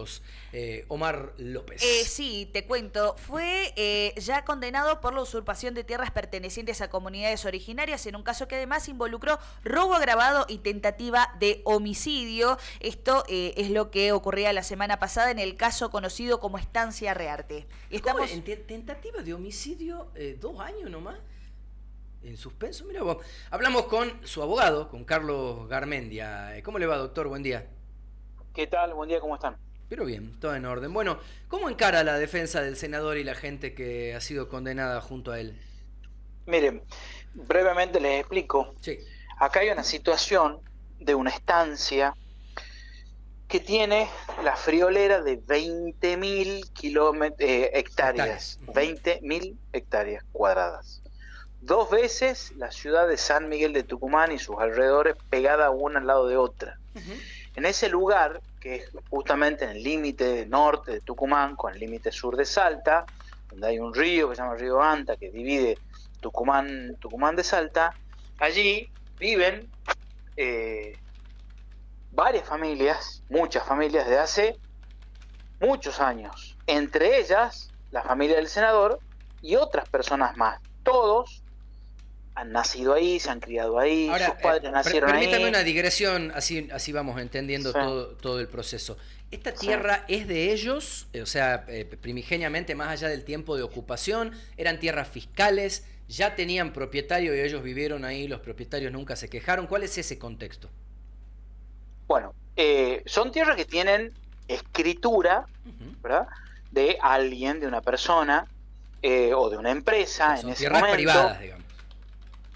nosotros Omar López. Sí, te cuento. Fue ya condenado por la usurpación de tierras pertenecientes a comunidades originarias en un caso que además involucró robo agravado y tentativa de homicidio. Esto es lo que ocurría la semana pasada en el caso conocido como Estancia Rearte. Estamos en tentativa de homicidio, 2 años nomás. En suspenso, mira vos. Hablamos con su abogado, con Carlos Garmendia. ¿Cómo le va, doctor? Buen día. ¿Qué tal? Buen día, ¿cómo están? Pero bien, todo en orden. Bueno, ¿cómo encara la defensa del senador y la gente que ha sido condenada junto a él? Miren, brevemente les explico. Sí. Acá hay una situación de una estancia que tiene la friolera de 20.000 hectáreas. 20.000 hectáreas cuadradas. 2 veces la ciudad de San Miguel de Tucumán y sus alrededores pegada una al lado de otra. En ese lugar, que es justamente en el límite norte de Tucumán con el límite sur de Salta, donde hay un río que se llama Río Anta, que divide Tucumán de Salta, allí viven varias familias, muchas familias de hace muchos años, entre ellas la familia del senador y otras personas más. Todos han nacido ahí, se han criado ahí, ahora, sus padres nacieron ahí. Permítame una digresión, así vamos entendiendo Sí. todo el proceso. ¿Esta tierra es de ellos? O sea, primigeniamente, más allá del tiempo de ocupación, ¿eran tierras fiscales? ¿Ya tenían propietario y ellos vivieron ahí, los propietarios nunca se quejaron? ¿Cuál es ese contexto? Bueno, son tierras que tienen escritura, ¿verdad?, de alguien, de una persona o de una empresa son en ese tierras momento. privadas, digamos.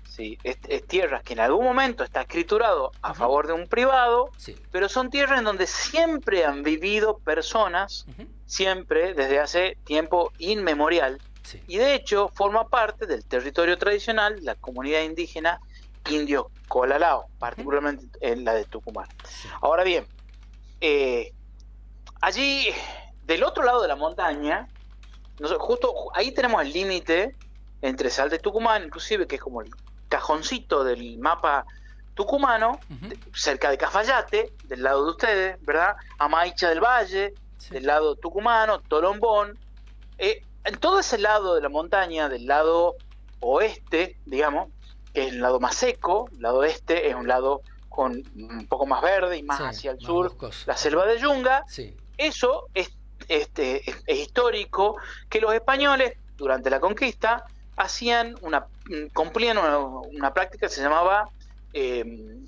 Sí, es tierras que en algún momento está escriturado a favor de un privado, sí, pero son tierras en donde siempre han vivido personas, siempre, desde hace tiempo inmemorial, sí, y de hecho forma parte del territorio tradicional de la comunidad indígena indio Colalao, particularmente en la de Tucumán. sí. Ahora bien, allí, del otro lado de la montaña, justo ahí tenemos el límite entre Salta y Tucumán, inclusive, que es como el cajoncito del mapa tucumano, cerca de Cafayate, del lado de ustedes, ¿verdad? Amaicha del Valle, Sí. del lado tucumano, Tolombón. En todo ese lado de la montaña, del lado oeste, digamos, que es el lado más seco, el lado este es un lado con un poco más verde y más hacia el sur, boscoso. la selva de Yunga. Sí. Eso es histórico, que los españoles durante la conquista cumplían una práctica que se llamaba me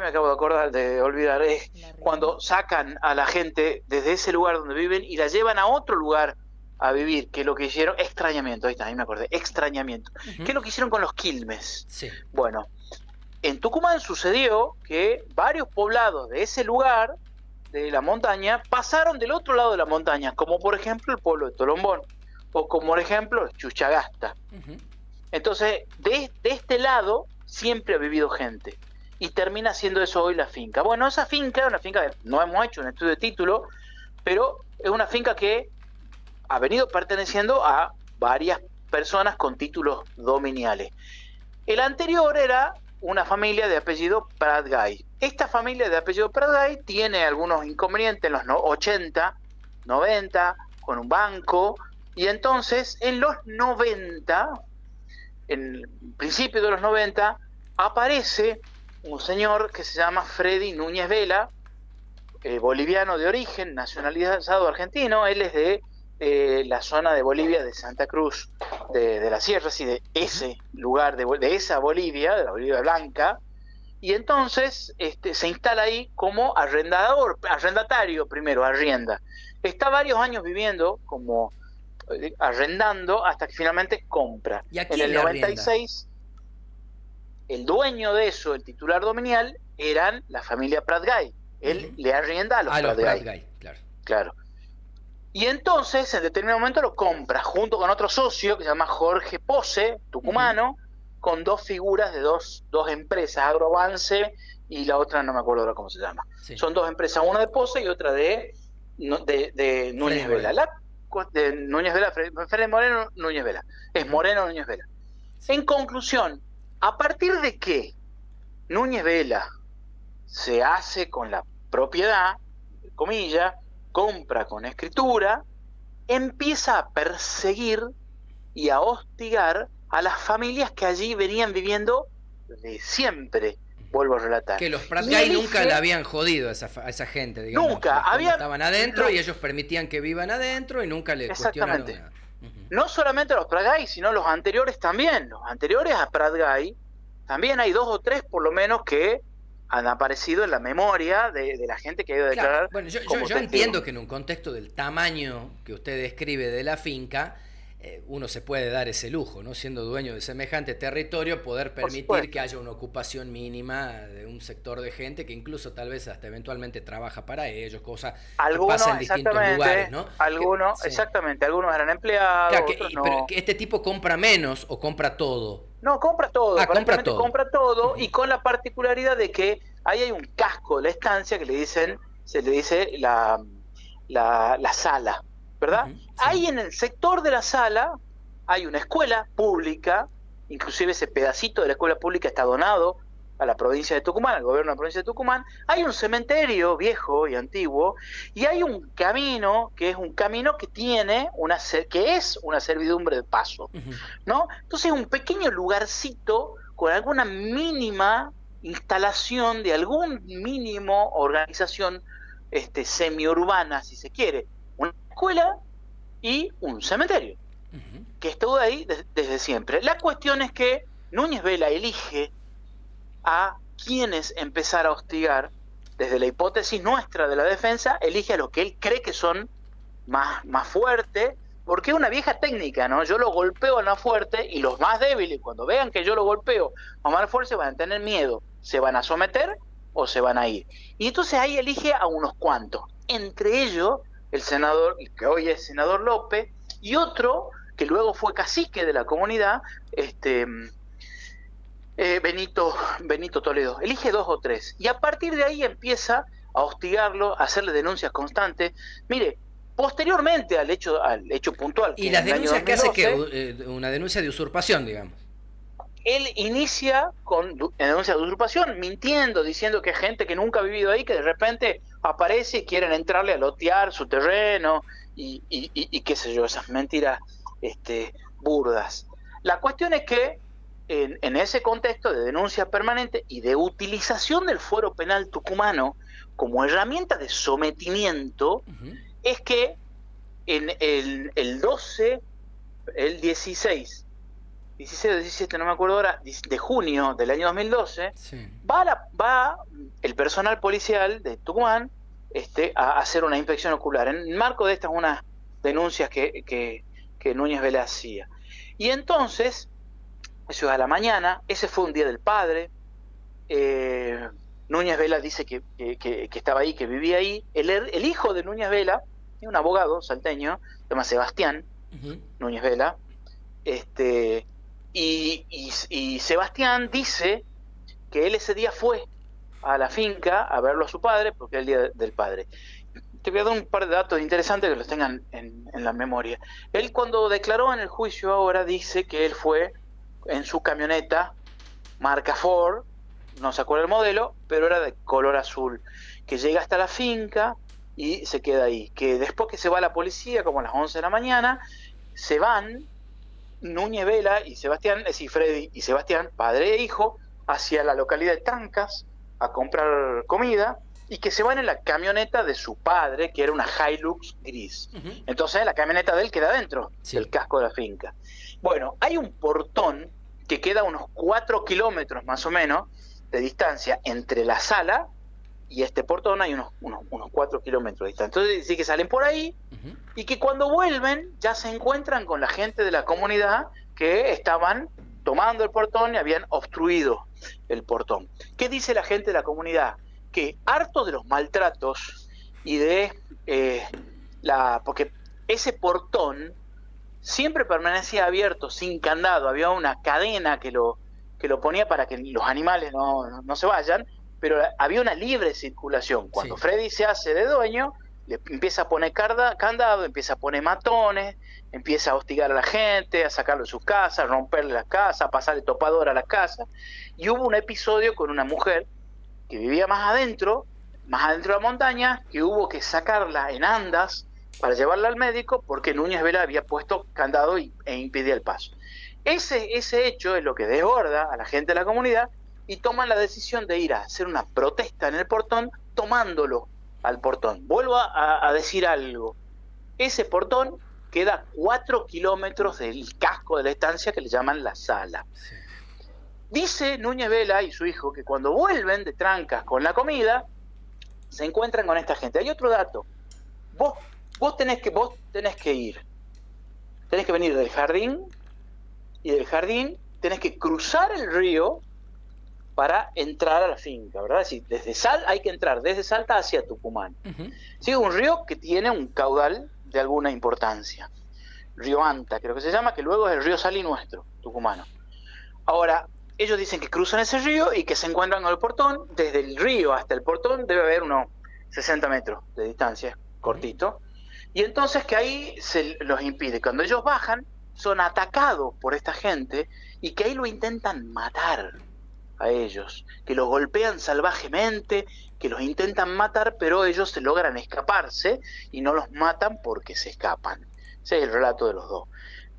acabo de acordar, de olvidar, es cuando sacan a la gente desde ese lugar donde viven y la llevan a otro lugar a vivir, que es lo que hicieron, extrañamiento, ahí me acordé, extrañamiento, que es lo que hicieron con los quilmes. Sí. Bueno, en Tucumán sucedió que varios poblados de ese lugar, de la montaña, pasaron del otro lado de la montaña, como por ejemplo el pueblo de Tolombón, o como por ejemplo Chuchagasta. Entonces, de este lado siempre ha vivido gente, y termina siendo eso hoy la finca. Bueno, esa finca es una finca que no hemos hecho un estudio de título, pero es una finca que ha venido perteneciendo a varias personas con títulos dominiales. El anterior era una familia de apellido Pratgay. Esta familia de apellido Pratgay tiene algunos inconvenientes en los 80, 90, con un banco, y entonces en los 90, en el principio de los 90, aparece un señor que se llama Freddy Núñez Vela, boliviano de origen, nacionalizado argentino. Él es de la zona de Bolivia, de Santa Cruz de las Sierras, y de ese lugar, de esa Bolivia, de la Bolivia Blanca, y entonces se instala ahí como arrendatario primero, arrienda. Está varios años viviendo como arrendando hasta que finalmente compra. ¿Y a en quién el le 96, el dueño de eso, el titular dominial, eran la familia Pratgay. Él le arrienda a los Pratgay. Claro. Y entonces, en determinado momento, lo compra junto con otro socio que se llama Jorge Pose, tucumano, con 2 figuras de dos empresas, Agrovance y la otra no me acuerdo ahora cómo se llama. Sí. Son 2 empresas, una de Pose y otra de Núñez Vela. De Núñez Vela, Freddy Moreno Núñez Vela. Es Moreno Núñez Vela. Sí. En conclusión, a partir de que Núñez Vela se hace con la propiedad, comillas, compra con escritura, empieza a perseguir y a hostigar a las familias que allí venían viviendo de siempre, vuelvo a relatar. Que los Pratgay nunca la habían jodido a esa gente, digamos. Nunca. Estaban adentro y ellos permitían que vivan adentro y nunca le cuestionaron nada. No solamente los Pratgay, sino los anteriores también. Los anteriores a Pratgay, también hay 2 o 3 por lo menos que han aparecido en la memoria de la gente que ha ido a declarar. Claro. Bueno, yo entiendo que en un contexto del tamaño que usted describe de la finca, uno se puede dar ese lujo, ¿no? Siendo dueño de semejante territorio, poder permitir que haya una ocupación mínima de un sector de gente que incluso tal vez hasta eventualmente trabaja para ellos, cosa que pasa en distintos lugares, ¿no? Exactamente, algunos eran empleados, claro, otros no. Pero que este tipo compra menos o compra todo. No, compra todo, compra todo, Uh-huh. Y con la particularidad de que ahí hay un casco de la estancia que se le dice la sala, ¿verdad? Uh-huh, sí. Ahí en el sector de la sala hay una escuela pública, inclusive ese pedacito de la escuela pública está donado a la provincia de Tucumán, al gobierno de la provincia de Tucumán. Hay un cementerio viejo y antiguo, y hay un camino que es un camino que tiene que es una servidumbre de paso, Uh-huh. ¿no? Entonces un pequeño lugarcito con alguna mínima instalación de algún mínimo organización semiurbana, si se quiere, una escuela y un cementerio, Uh-huh. que estuvo ahí desde siempre. La cuestión es que Núñez Vela elige a quienes empezar a hostigar. Desde la hipótesis nuestra de la defensa, elige a los que él cree que son más fuertes, porque es una vieja técnica, ¿no? Yo lo golpeo a la fuerte y los más débiles, cuando vean que yo lo golpeo a más fuerte, van a tener miedo, se van a someter o se van a ir. Y entonces ahí elige a unos cuantos, entre ellos el senador, el que hoy es senador López, y otro que luego fue cacique de la comunidad, Benito Toledo. Elige 2 o 3 y a partir de ahí empieza a hostigarlo, a hacerle denuncias constantes. Mire, posteriormente al hecho puntual, y las denuncias que hace que una denuncia de usurpación, digamos. Él inicia con denuncia de usurpación, mintiendo, diciendo que hay gente que nunca ha vivido ahí, que de repente aparece y quieren entrarle a lotear su terreno y qué sé yo, esas mentiras burdas. La cuestión es que en ese contexto de denuncia permanente y de utilización del fuero penal tucumano como herramienta de sometimiento, Uh-huh. es que en el 16 o 17, no me acuerdo ahora, de junio del año 2012, sí, va el personal policial de Tucumán a hacer una inspección ocular, en el marco de estas unas denuncias que Núñez Vela hacía. Y entonces, eso es a la mañana, ese fue un día del padre, Núñez Vela dice que estaba ahí, que vivía ahí, el hijo de Núñez Vela, un abogado salteño, se llama Sebastián uh-huh, Núñez Vela, y Sebastián dice que él ese día fue a la finca a verlo a su padre, porque era el día del padre. Te voy a dar un par de datos interesantes que los tengan en la memoria. Él, cuando declaró en el juicio ahora, dice que él fue en su camioneta marca Ford, no se acuerda el modelo, pero era de color azul, que llega hasta la finca y se queda ahí, que después que se va la policía, como a las 11 de la mañana, se van Núñez Vela y Sebastián, es decir, Freddy y Sebastián, padre e hijo, hacia la localidad de Tancas a comprar comida, y que se van en la camioneta de su padre, que era una Hilux gris. uh-huh. Entonces la camioneta de él queda dentro Sí. del casco de la finca. Bueno, hay un portón que queda a unos 4 kilómetros más o menos de distancia entre la sala y este portón, hay unos 4 kilómetros de distancia. Entonces sí que salen por ahí, Uh-huh. y que cuando vuelven ya se encuentran con la gente de la comunidad que estaban tomando el portón y habían obstruido el portón. ¿Qué dice la gente de la comunidad? Que harto de los maltratos y de porque ese portón siempre permanecía abierto, sin candado, había una cadena que lo ponía para que los animales no se vayan, pero había una libre circulación. Cuando Sí. Freddy se hace de dueño, le empieza a poner candado, empieza a poner matones, empieza a hostigar a la gente, a sacarlo de sus casas, a romperle las casas, a pasarle topadora a las casas. Y hubo un episodio con una mujer que vivía más adentro más adentro de la montaña, que hubo que sacarla en andas para llevarla al médico porque Núñez Vela había puesto candado e impedía el paso. Ese hecho es lo que desborda a la gente de la comunidad y toman la decisión de ir a hacer una protesta en el portón tomándolo al portón. Vuelvo a decir algo. Ese portón queda a 4 kilómetros del casco de la estancia que le llaman La Sala. Sí. Dice Núñez Vela y su hijo que cuando vuelven de Trancas con la comida, se encuentran con esta gente. Hay otro dato. Vos tenés que ir. Tenés que venir del jardín, y del jardín tenés que cruzar el río para entrar a la finca, ¿verdad? Es decir, hay que entrar desde Salta hacia Tucumán. Uh-huh. Sí, un río que tiene un caudal de alguna importancia. Río Anta, creo que se llama, que luego es el río Salí nuestro, tucumano. Ahora, ellos dicen que cruzan ese río y que se encuentran con el portón. Desde el río hasta el portón debe haber unos 60 metros de distancia, cortito. Y entonces que ahí se los impide. Cuando ellos bajan, son atacados por esta gente y que ahí lo intentan matar a ellos, que los golpean salvajemente, que los intentan matar, pero ellos se logran escaparse y no los matan porque se escapan. Ese es el relato de los dos.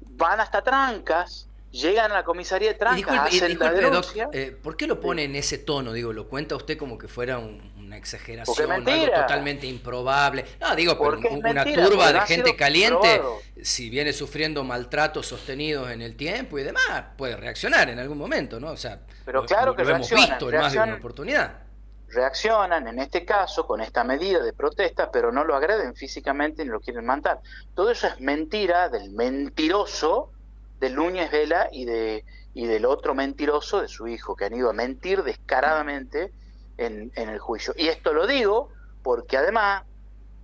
Van hasta Trancas, llegan a la comisaría de Trancas, hacen la denuncia. Doc, ¿por qué lo pone en ese tono? Digo, lo cuenta usted como que fuera una exageración, algo totalmente improbable. No, digo, pero una turba de gente caliente, probado. Si viene sufriendo maltratos sostenidos en el tiempo y demás, puede reaccionar en algún momento, ¿no? O sea, pero claro que lo hemos visto en más de una oportunidad. Reaccionan, en este caso, con esta medida de protesta, pero no lo agreden físicamente ni lo quieren matar. Todo eso es mentira del mentiroso de Núñez Vela y del otro mentiroso de su hijo, que han ido a mentir descaradamente en el juicio. Y esto lo digo porque además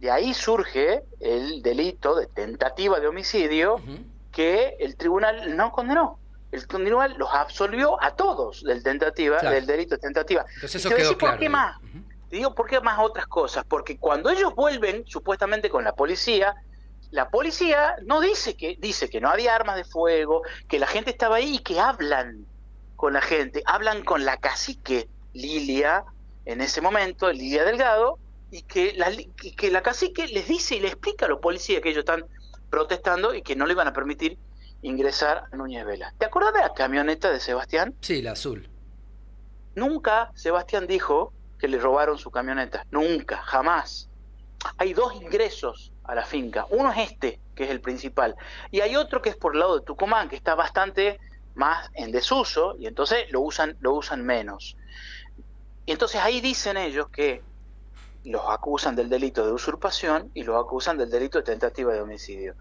de ahí surge el delito de tentativa de homicidio que el tribunal no condenó. El tribunal los absolvió a todos del delito de tentativa. Entonces eso quedó claro. ¿Por qué más? Te digo, ¿por qué más otras cosas? Porque cuando ellos vuelven, supuestamente con la policía no dice que no había armas de fuego, que la gente estaba ahí y que hablan con la gente, hablan con la cacique Lilia, en ese momento, Lilia Delgado, y que la cacique les dice y le explica a los policías que ellos están protestando y que no le iban a permitir ingresar a Núñez Vela. ¿Te acuerdas de la camioneta de Sebastián? Sí, la azul. Nunca Sebastián dijo que le robaron su camioneta, nunca, jamás. Hay dos ingresos a la finca, uno es este, que es el principal, y hay otro que es por el lado de Tucumán, que está bastante más en desuso, y entonces lo usan menos. Y entonces ahí dicen ellos que los acusan del delito de usurpación y los acusan del delito de tentativa de homicidio.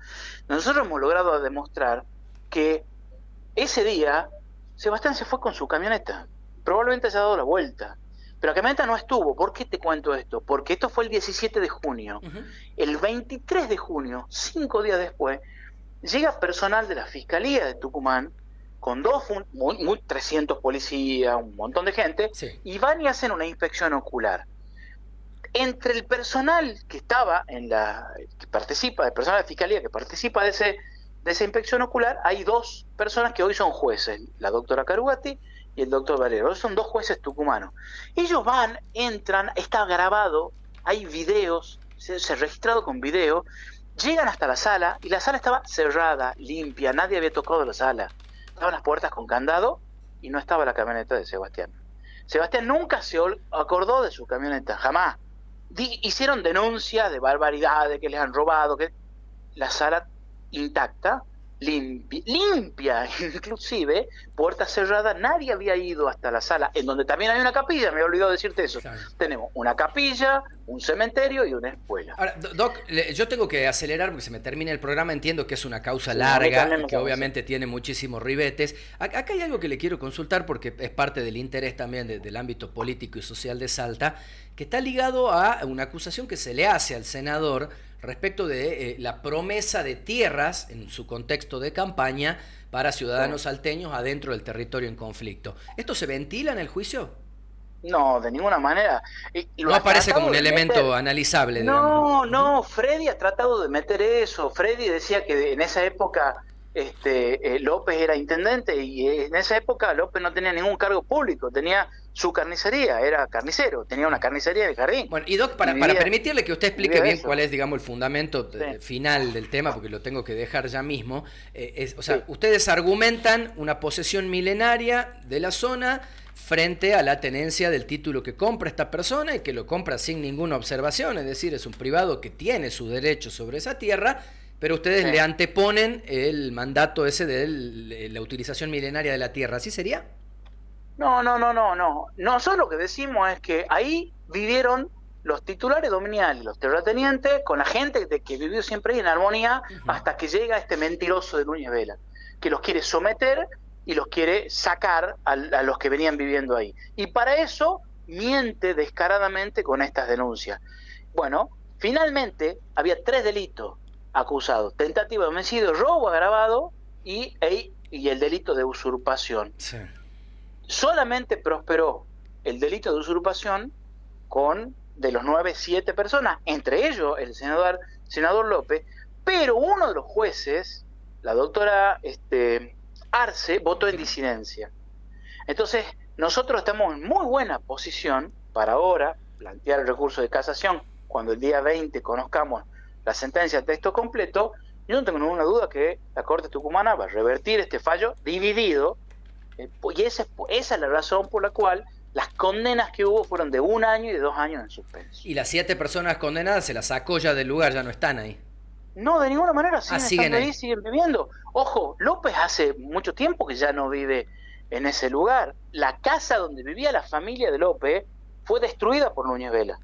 Nosotros hemos logrado demostrar que ese día Sebastián se fue con su camioneta, probablemente haya dado la vuelta, pero la camioneta no estuvo. ¿Por qué te cuento esto? Porque esto fue el 17 de junio. El 23 de junio, 5 días después, llega personal de la Fiscalía de Tucumán con 300 policías, un montón de gente, sí, y van y hacen una inspección ocular. Entre el personal que estaba el personal de la Fiscalía que participa de esa inspección ocular, hay dos personas que hoy son jueces, la doctora Carugati y el doctor Valero. Son dos jueces tucumanos. Ellos van, entran, está grabado, hay videos, se ha registrado con video, llegan hasta la sala y la sala estaba cerrada, limpia, nadie había tocado la sala. Estaban las puertas con candado y no estaba la camioneta de Sebastián. Sebastián nunca se acordó de su camioneta, jamás. Hicieron denuncias de barbaridades, que les han robado, que la sala intacta, limpia, inclusive, puerta cerrada, nadie había ido hasta la sala, en donde también hay una capilla, me he olvidado decirte eso. Claro. Tenemos una capilla, un cementerio y una escuela. Ahora, Doc, yo tengo que acelerar porque se me termina el programa, entiendo que es una causa larga, que obviamente tiene muchísimos ribetes. Acá hay algo que le quiero consultar porque es parte del interés también del ámbito político y social de Salta, que está ligado a una acusación que se le hace al senador respecto de la promesa de tierras en su contexto de campaña para ciudadanos salteños adentro del territorio en conflicto. ¿Esto se ventila en el juicio? No, de ninguna manera. No aparece como un elemento analizable. No, Freddy ha tratado de meter eso. Freddy decía que en esa época López era intendente y en esa época López no tenía ningún cargo público, tenía su carnicería, era carnicero, tenía una carnicería en el jardín. Bueno, y Doc, para permitirle que usted explique bien cuál es, digamos, el fundamento final del tema, porque lo tengo que dejar ya mismo, ustedes argumentan una posesión milenaria de la zona frente a la tenencia del título que compra esta persona y que lo compra sin ninguna observación, es decir, es un privado que tiene sus derechos sobre esa tierra, pero ustedes le anteponen el mandato ese de la utilización milenaria de la tierra, ¿así sería? No. Nosotros lo que decimos es que ahí vivieron los titulares dominiales, los terratenientes, con la gente que vivió siempre ahí en armonía, hasta que llega este mentiroso de Núñez Vela, que los quiere someter y los quiere sacar a los que venían viviendo ahí. Y para eso miente descaradamente con estas denuncias. Bueno, finalmente había 3 delitos acusados: tentativa de homicidio, robo agravado y el delito de usurpación. Sí. Solamente prosperó el delito de usurpación de los 9, 7 personas, entre ellos el senador López, pero uno de los jueces, la doctora Arce, votó en disidencia. Entonces, nosotros estamos en muy buena posición para ahora plantear el recurso de casación cuando el día 20 conozcamos la sentencia de texto completo. Yo no tengo ninguna duda que la Corte tucumana va a revertir este fallo dividido. Y esa es la razón por la cual las condenas que hubo fueron de 1 año y de 2 años en suspenso. ¿Y las 7 personas condenadas se las sacó ya del lugar, ya no están ahí? No, de ninguna manera, siguen ahí, siguen viviendo. Ojo, López hace mucho tiempo que ya no vive en ese lugar. La casa donde vivía la familia de López fue destruida por Núñez Vela.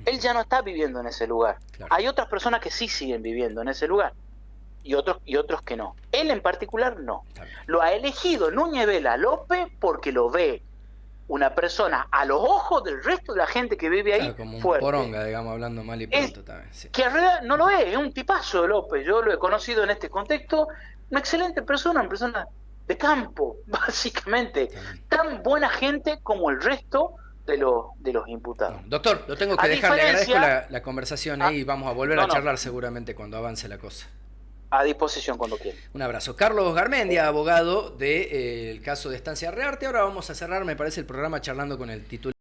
Él ya no está viviendo en ese lugar. Claro. Hay otras personas que sí siguen viviendo en ese lugar. Y otros que no. Él en particular no. Lo ha elegido Núñez Vela López porque lo ve una persona a los ojos del resto de la gente que vive ahí, como un fuerte. Poronga, digamos, hablando mal y pronto también. Sí. Que en realidad no lo es un tipazo de López. Yo lo he conocido en este contexto, una excelente persona, una persona de campo, básicamente. Tan buena gente como el resto de los imputados. Bueno, doctor, lo tengo que dejar, le agradezco la conversación y vamos a volver a charlar seguramente cuando avance la cosa. A disposición cuando quiera. Un abrazo. Carlos Garmendia, abogado del caso de Estancia Rearte. Ahora vamos a cerrar, me parece, el programa charlando con el titular.